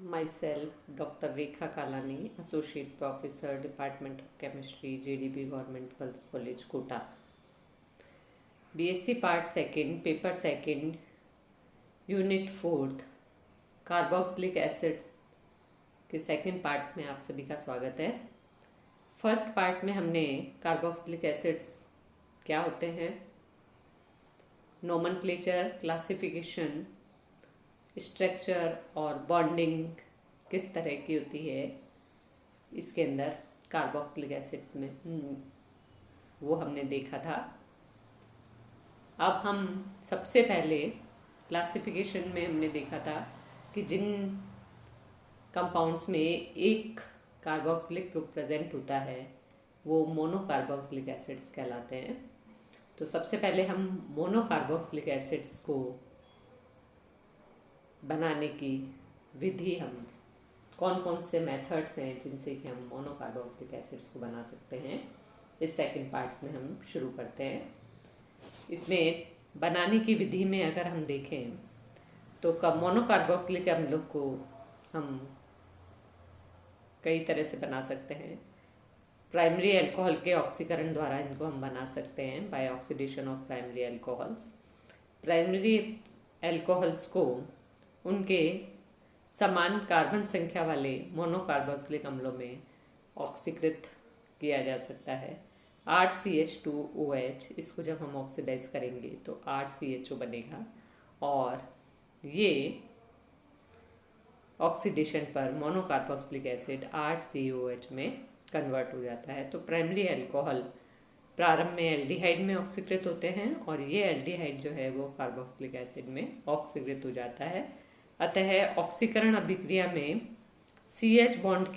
Myself, Dr. Rekha Kalani, Associate Professor, Department of Chemistry, JDB Government Girls College, Kota. BSc Part 2nd, Paper 2nd, Unit 4th, carboxylic acids के second part में आप सभी का स्वागत है। First part में हमने कार्बोक्सिलिक एसिड्स क्या होते हैं, नोमेनक्लेचर, क्लासिफिकेशन, स्ट्रक्चर और बॉन्डिंग किस तरह की होती है इसके अंदर कार्बोक्सिलिक एसिड्स में, वो हमने देखा था। अब हम सबसे पहले क्लासिफिकेशन में हमने देखा था कि जिन कंपाउंड्स में एक कार्बोक्सिलिक ग्रुप प्रेजेंट होता है वो मोनोकार्बोक्सिलिक एसिड्स कहलाते हैं। तो सबसे पहले हम मोनोकार्बोक्सिलिक एसिड्स को बनाने की विधि, हम कौन कौन से मेथड्स हैं जिनसे कि हम मोनोकार्बोक्सिलिक एसिड्स को बना सकते हैं, इस सेकंड पार्ट में हम शुरू करते हैं। इसमें बनाने की विधि में अगर हम देखें तो मोनोकार्बोक्सिलिक अम्लों को हम कई तरह से बना सकते हैं। प्राइमरी अल्कोहल के ऑक्सीकरण द्वारा इनको हम बना सकते हैं, by oxidation of primary alcohols. Primary alcohols को उनके समान कार्बन संख्या वाले मोनोकार्बोक्सिलिक अम्लों में ऑक्सीकृत किया जा सकता है। 8CH2OH, इसको जब हम ऑक्सीडाइज करेंगे तो 8CHO बनेगा और ये ऑक्सीडेशन पर मोनोकार्बोक्सिलिक एसिड 8COH में कन्वर्ट हो जाता है। तो प्राइमरी अल्कोहल प्रारंभ में एल्डिहाइड में ऑक्सीकृत होते हैं और ये एल्डिहाइड जो है वो कार्बोक्सिलिक एसिड में ऑक्सीकृत हो जाता है। अतः ऑक्सीकरण अभिक्रिया में CH बॉन्ड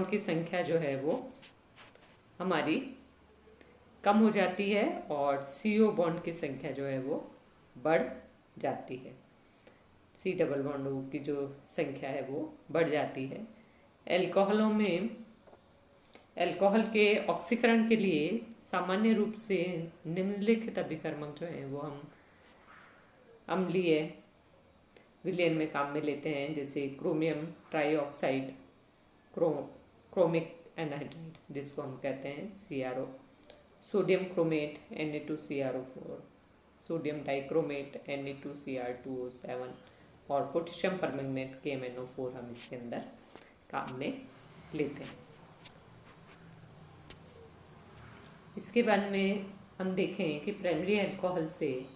की संख्या जो है वो हमारी कम हो जाती है और CO बॉन्ड की संख्या जो है वो बढ़ जाती है। C डबल बॉन्ड की जो संख्या है वो बढ़ जाती है। अल्कोहलों में अल्कोहल के ऑक्सीकरण के लिए सामान्य रूप से निम्नलिखित अभिकर्मक जो हैं वो हम अम्लीय विलयन में काम में लेते हैं, जैसे क्रोमियम ट्राईऑक्साइड, क्रोमिक एनहाइड्राइड जिसको हम कहते हैं CRO, sodium chromate Na2CrO4, sodium dichromate Na2Cr2O7 और पोटेशियम परमैंगनेट KMnO4 हम इसके अंदर काम में लेते हैं। इसके बाद में हम देखें कि प्राइमरी अल्कोहल से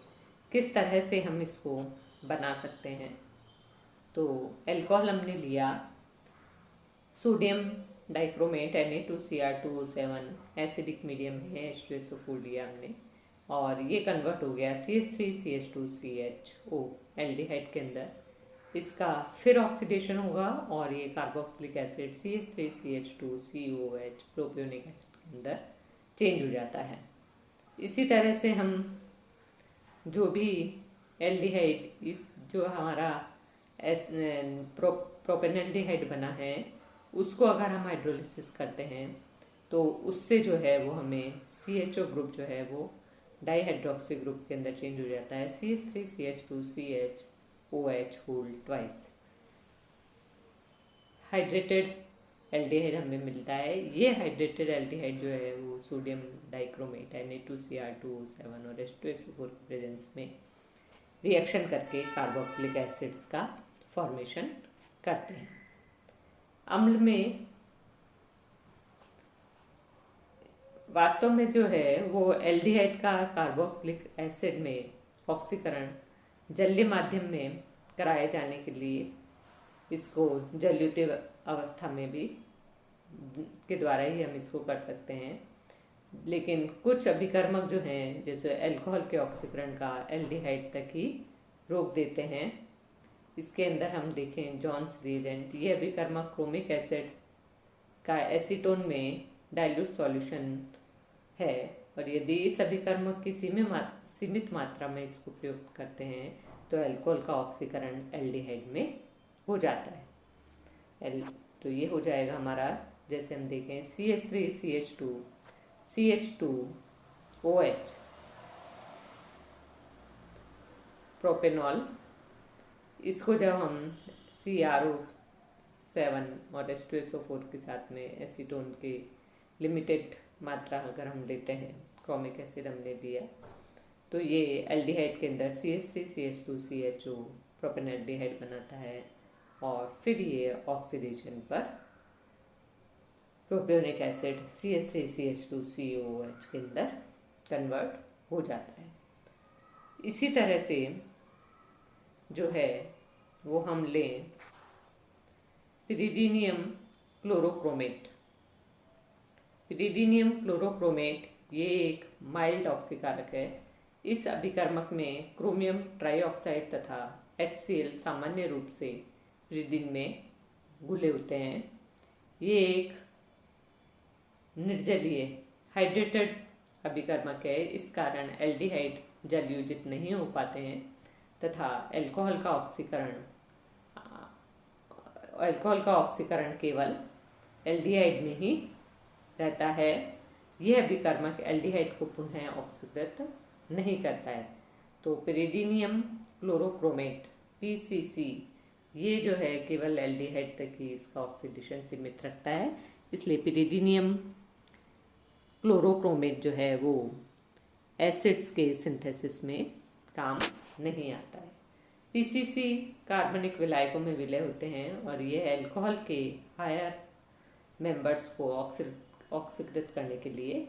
किस तरह से हम इसको बना सकते हैं। तो अल्कोहल हमने लिया, sodium dichromate Na2Cr2O7 acidic medium में H2SO4 लिया हमने और ये कन्वर्ट हो गया CH3CH2CHO एल्डिहाइड के अंदर। इसका फिर ऑक्सीडेशन होगा और ये carboxylic acid CH3CH2COH propionic acid के अंदर चेंज हो जाता है। इसी तरह से हम जो भी एल्डिहाइड, इस जो हमारा प्रोपेनल्डिहाइड बना है उसको अगर हम हाइड्रोलिसिस करते हैं तो उससे जो है वो हमें CHO ग्रुप जो है वो डाईहाइड्रोक्सी ग्रुप के अंदर चेंज हो जाता है CH3CH2CHOH whole twice. Hydrated aldehyde हमें मिलता है। ये हाइड्रेटेड एल्डिहाइड जो है वो सोडियम डाइक्रोमेट Na2Cr2O7 और H2SO4 के प्रेजेंस में रिएक्शन करके कार्बोक्सिलिक एसिड्स का फॉर्मेशन करते हैं। अम्ल में वास्तव में जो है वो एल्डिहाइड का कार्बोक्सिलिक एसिड में ऑक्सीकरण जलीय माध्यम में कराए जाने के लिए इसको जलयुक्त अवस्था में भी के द्वारा ही हम इसको कर सकते हैं। लेकिन कुछ अभिकर्मक जो हैं जैसे अल्कोहल के ऑक्सीकरण का एल्डिहाइड तक ही रोक देते हैं। इसके अंदर हम देखें जॉन्स रिएजेंट, ये अभिकर्मक क्रोमिक एसिड का एसीटोन में डाइल्यूट सॉल्यूशन है और यदि इस अभिकर्मक की सीमित मात्रा में इसको प्रयोग करते हैं तो अल्कोहल का ऑक्सीकरण एल्डिहाइड में हो जाता है। तो ये हो जाएगा हमारा, जैसे हम देखें CH3CH2CH2OH प्रोपेनॉल, इसको जब हम CrO7 और H2SO4 के साथ में एसीटोन के लिमिटेड मात्रा अगर हम लेते हैं, क्रोमिक एसिड हमने दिया, तो ये एल्डिहाइड के अंदर CH3CH2CHO प्रोपेनॉल्डिहाइड बनाता है और फिर ये ऑक्सीडेशन पर प्रोपियोनिक एसिड CH3CH2COOH के अंदर कन्वर्ट हो जाता है। इसी तरह से जो है वो हम लें पिरिडीनियम क्लोरोक्रोमेट। पिरिडीनियम क्लोरोक्रोमेट ये एक माइल्ड ऑक्सीकारक है। इस अभिकर्मक में क्रोमियम ट्राइऑक्साइड तथा HCl सामान्य रूप से पिरिडीन में घुले होते हैं। ये एक निर्जलीय हाइड्रेटेड अभिकर्मक है। इस कारण एल्डिहाइड जलयोजित नहीं हो पाते हैं तथा अल्कोहल का ऑक्सीकरण केवल एल्डिहाइड में ही रहता है। यह अभिकर्मक एल्डिहाइड को पुनः ऑक्सीकृत नहीं करता है। तो पिरिडीनियम क्लोरोक्रोमेट PCC ये जो है केवल एल्डिहाइड तक ही इसका ऑक्सीडेशन सीमित रखता है, इसलिए पिरिडीनियम क्लोरोक्रोमेट जो है वो एसिड्स के सिंथेसिस में काम नहीं आता है। PCC कार्बनिक विलायकों में विलय होते हैं और ये अल्कोहल के हायर मेंबर्स को ऑक्सीकृत करने के लिए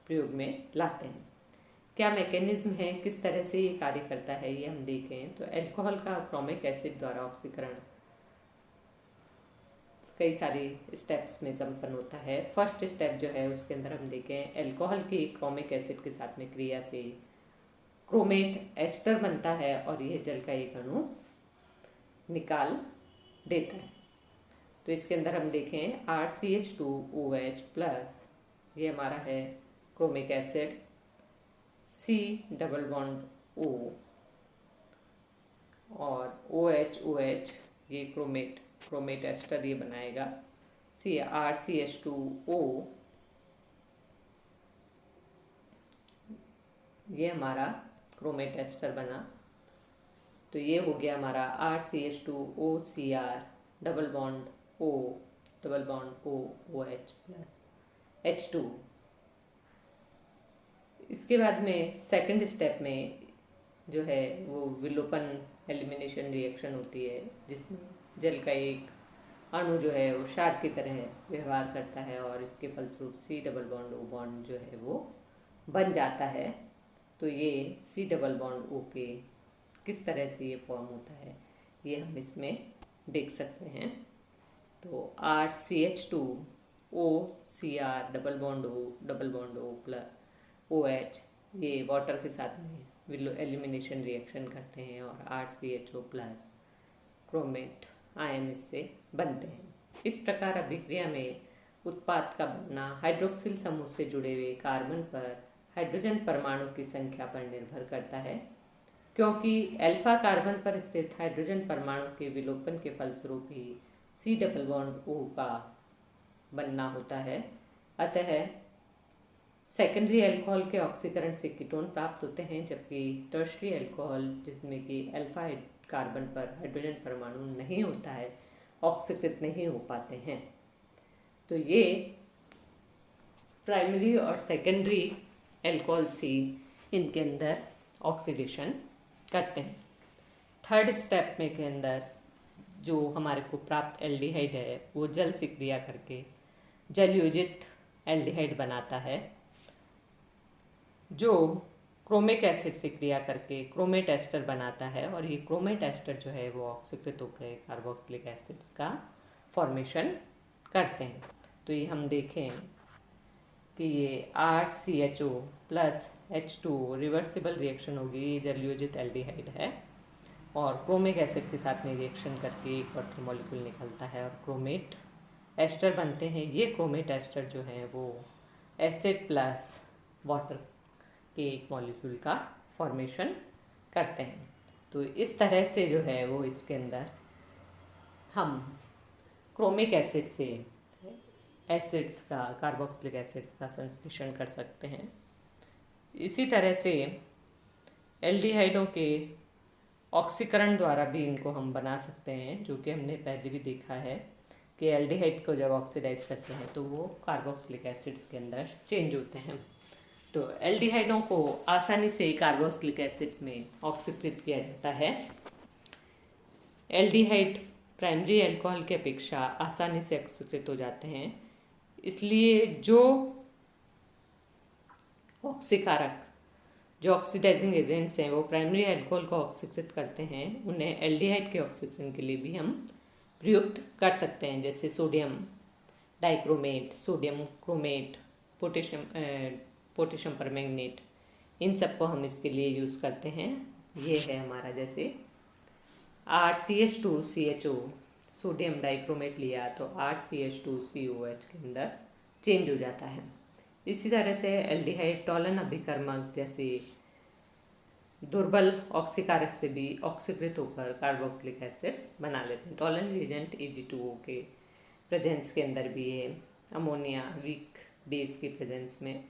प्रयोग में लाते हैं। क्या मैकेनिज्म है, किस तरह से ये कार्य करता है, ये हम देखें तो अल्कोहल का क्रोमिक एसिड द्वारा ऑक्सीकरण कई सारे स्टेप्स में संपन्न होता है। फर्स्ट स्टेप जो है उसके अंदर हम देखें अल्कोहल के क्रोमिक एसिड के साथ में क्रिया से क्रोमेट एस्टर बनता है और यह जल का एक अणु निकाल देता है। तो इसके अंदर हम देखें RCH2OH प्लस, ये हमारा है chromic acid, C double bond O और OH ये क्रोमेट एस्टर ये बनाएगा RCH2O, ये हमारा क्रोमेट एस्टर बना। तो ये हो गया हमारा RCH2OCr double bond O double bond OOH plus H2। इसके बाद में सेकंड स्टेप में जो है वो विलोपन एलिमिनेशन रिएक्शन होती है, जिसमें जल का एक अणु जो है वो क्षार की तरह व्यवहार करता है और इसके फलस्वरूप C double bond O bond जो है वो बन जाता है। तो ये C डबल बॉन्ड O के किस तरह से ये फॉर्म होता है ये हम इसमें देख सकते हैं। तो RCH2OCr double bond O plus OH ये वाटर के साथ में एलिमिनेशन रिएक्शन करते हैं और RCHO प्लस क्रोमेट आयन इससे बनते हैं। इस प्रकार अभिक्रिया में उत्पाद का बनना हाइड्रोक्सिल समूह से जुड़े हुए कार्बन पर हाइड्रोजन परमाणु की संख्या पर निर्भर करता है। क्योंकि अल्फा कार्बन पर स्थित हाइड्रोजन परमाणु के विलोपन के फलस्वरूप ही C डबल बॉन्ड O का बनना होता है, अतः सेकेंडरी अल्कोहल के ऑक्सीकरण से कीटोन प्राप्त होते हैं, जबकि टर्शरी अल्कोहल जिसमें कि अल्फा कार्बन पर हाइड्रोजन परमाणु नहीं होता है ऑक्सीकृत नहीं हो पाते हैं। तो ये प्राइमरी और सेकेंडरी अल्कोहल से इनके अंदर ऑक्सीडेशन करते हैं। थर्ड स्टेप में के अंदर जो हमारे को प्राप्त एल्डिहाइड है वो जल से क्रिया करके जलयोजित एल्डिहाइड बनाता है, जो क्रोमिक एसिड से क्रिया करके क्रोमेट एस्टर बनाता है और ये क्रोमेट एस्टर जो है वो ऑक्सीकृत होकर कार्बोक्सिलिक एसिड्स का फॉर्मेशन करते हैं। तो ये हम देखें कि ये RCHO plus H2O reversible reaction होगी, ये जलयोजित एल्डिहाइड है और क्रोमिक एसिड के साथ में रिएक्शन करके एक वाटर मॉलिक्यूल निकलता है और क्रोमेट एस्टर बनते हैं। ये क्रोमेट एस्टर जो है वो एसिड प्लस वाटर के एक मॉलिक्यूल का फॉर्मेशन करते हैं। तो इस तरह से जो है वो इसके अंदर हम क्रोमिक एसिड से एसिड्स का कार्बोक्सिलिक एसिड्स का संश्लेषण कर सकते हैं। इसी तरह से एल्डिहाइडों के ऑक्सीकरण द्वारा भी इनको हम बना सकते हैं, जो कि हमने पहले भी देखा है कि एल्डिहाइड को जब ऑक्सीडाइज करते हैं तो वो कार्बोक्सिलिक एसिड्स के अंदर चेंज होते हैं। तो एल्डिहाइडों को आसानी से कार्बोक्सिलिक एसिड्स में ऑक्सीकृत किया जाता है। एल्डिहाइड प्राइमरी अल्कोहल की अपेक्षा आसानी से ऑक्सीकृत हो जाते हैं, इसलिए जो ऑक्सीकारक जो ऑक्सीडाइजिंग एजेंट्स हैं वो प्राइमरी अल्कोहल को ऑक्सीकृत करते हैं, उन्हें एल्डिहाइड के ऑक्सीकरण के लिए भी हम प्रयुक्त कर सकते हैं, जैसे sodium dichromate, sodium chromate, potassium permanganate, इन सबको हम इसके लिए यूज़ करते हैं। ये है हमारा जैसे RCH2CHO, सोडियम डाइक्रोमेट लिया तो RCH2COH के अंदर चेंज हो जाता है। इसी तरह से एल्डिहाइड टॉलन अभिकर्मक जैसे दुर्बल ऑक्सीकारक से भी ऑक्सीकृत होकर कार्बोक्सिलिक एसिड्स बना लेते हैं। टॉलन रिएजेंट Ag2O के प्रेजेंस के अंदर भी ये अमोनिया वीक बेस की प्रेजेंस में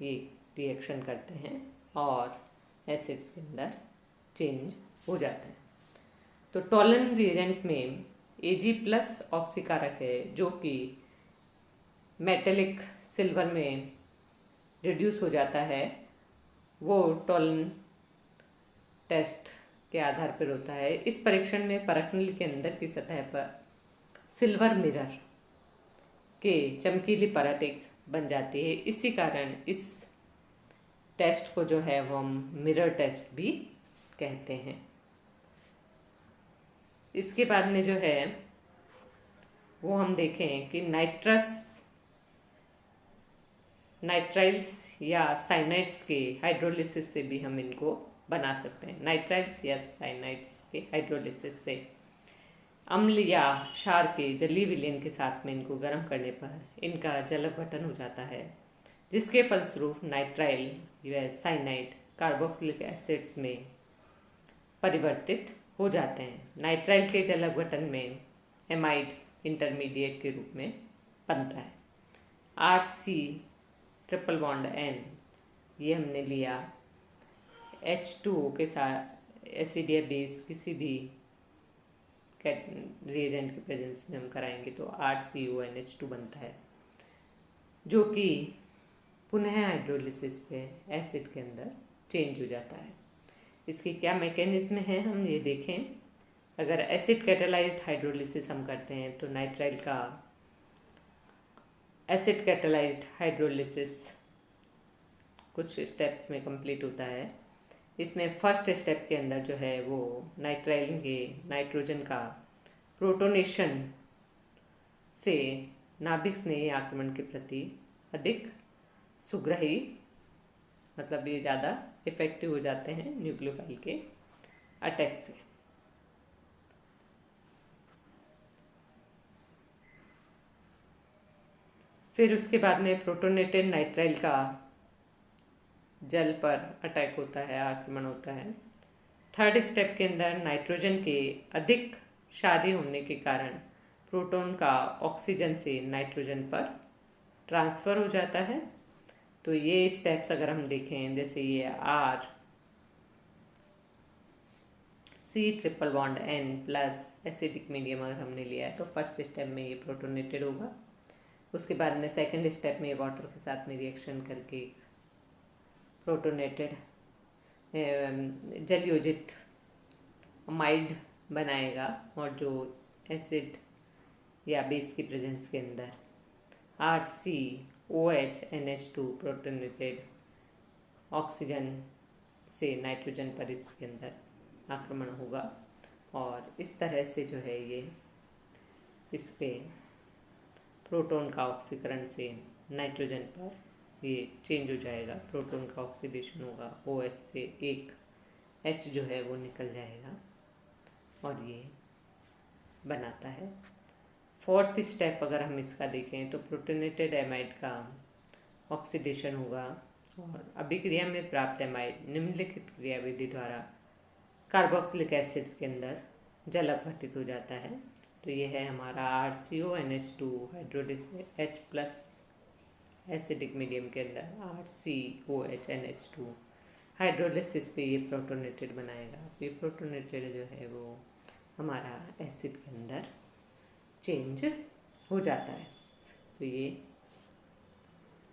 ये रिएक्शन करते हैं और एसिड्स के अंदर चेंज हो जाते हैं। तो टॉलन रिएजेंट में Ag+ ऑक्सीकारक है, जो कि मेटेलिक सिल्वर में रिड्यूस हो जाता है। वो टॉलन टेस्ट के आधार पर होता है। इस परीक्षण में परखनील के अंदर की सतह पर सिल्वर मिरर के चमकीली परत एक बन जाती है। इसी कारण इस टेस्ट को जो है वो हम मिरर टेस्ट भी कहते हैं। इसके बाद में जो है वो हम देखें कि नाइट्राइल्स या साइनाइड्स के हाइड्रोलिसिस से भी हम इनको बना सकते हैं। नाइट्राइल्स या साइनाइड्स के हाइड्रोलिसिस से अम्ल या क्षार के जलीय विलयन के साथ में इनको गर्म करने पर इनका जल अपघटन हो जाता है, जिसके फलस्वरूप नाइट्राइल या साइनाइड कार्बोक्सिलिक एसिड्स में परिवर्तित हो जाते हैं। नाइट्राइल के जल अपघटन में एमाइड इंटरमीडिएट के रूप में बनता है। RC≡N ये हमने लिया H2O के साथ एसिड या बेस किसी भी रिएजेंट के प्रेजेंस में हम कराएंगे तो RCONH2 बनता है, जो कि पुनः हाइड्रोलिसिस पे एसिड के अंदर चेंज हो जाता है। इसकी क्या मैकेनिज्म है हम ये देखें। अगर एसिड कैटालाइज्ड हाइड्रोलिसिस हम करते हैं तो नाइट्राइल का एसिड कैटालाइज्ड हाइड्रोलिसिस कुछ स्टेप्स में कंप्लीट होता है। इसमें फर्स्ट स्टेप के अंदर जो है वो नाइट्राइल के नाइट्रोजन का प्रोटोनेशन से नाभिक स्नेही आक्रमण के प्रति अधिक सुग्राही, मतलब ये ज़्यादा इफेक्टिव हो जाते हैं न्यूक्लियोफाइल के अटैक से। फिर उसके बाद में प्रोटोनेटेड नाइट्राइल का जल पर अटैक होता है, आक्रमण होता है। थर्ड स्टेप के अंदर नाइट्रोजन के अधिक क्षारीय होने के कारण प्रोटॉन का ऑक्सीजन से नाइट्रोजन पर ट्रांसफ़र हो जाता है। तो ये स्टेप्स अगर हम देखें, जैसे ये RC≡N प्लस एसिडिक मीडियम अगर हमने लिया है तो फर्स्ट स्टेप में ये प्रोटोनेटेड होगा। उसके बाद में सेकंड स्टेप में वाटर के साथ में रिएक्शन करके प्रोटोनेटेड जलयोजित अमाइड बनाएगा, और जो एसिड या बेस की प्रेजेंस के अंदर RCOHNH2 प्रोटोनेटेड ऑक्सीजन से नाइट्रोजन पर इसके अंदर आक्रमण होगा, और इस तरह से जो है ये इस पे प्रोटॉन का ऑक्सीकरण से नाइट्रोजन पर ये चेंज हो जाएगा। प्रोटॉन का ऑक्सीडेशन होगा, OH से एक H जो है वो निकल जाएगा और ये बनाता है। फोर्थ स्टेप अगर हम इसका देखें तो प्रोटोनेटेड एमाइड का ऑक्सीडेशन होगा, और अभिक्रिया में प्राप्त एमाइड निम्नलिखित क्रियाविधि द्वारा कार्बोक्सिलिक एसिड्स के अंदर जल अपघटित हो जाता है। तो ये है हमारा RCONH2 hydrolysis H+ acidic medium के अंदर RCOHNH2 हाइड्रोलिसिस पे ये प्रोटोनेटेड बनाएगा। ये प्रोटोनेटेड जो है वो हमारा एसिड के अंदर चेंज हो जाता है। तो ये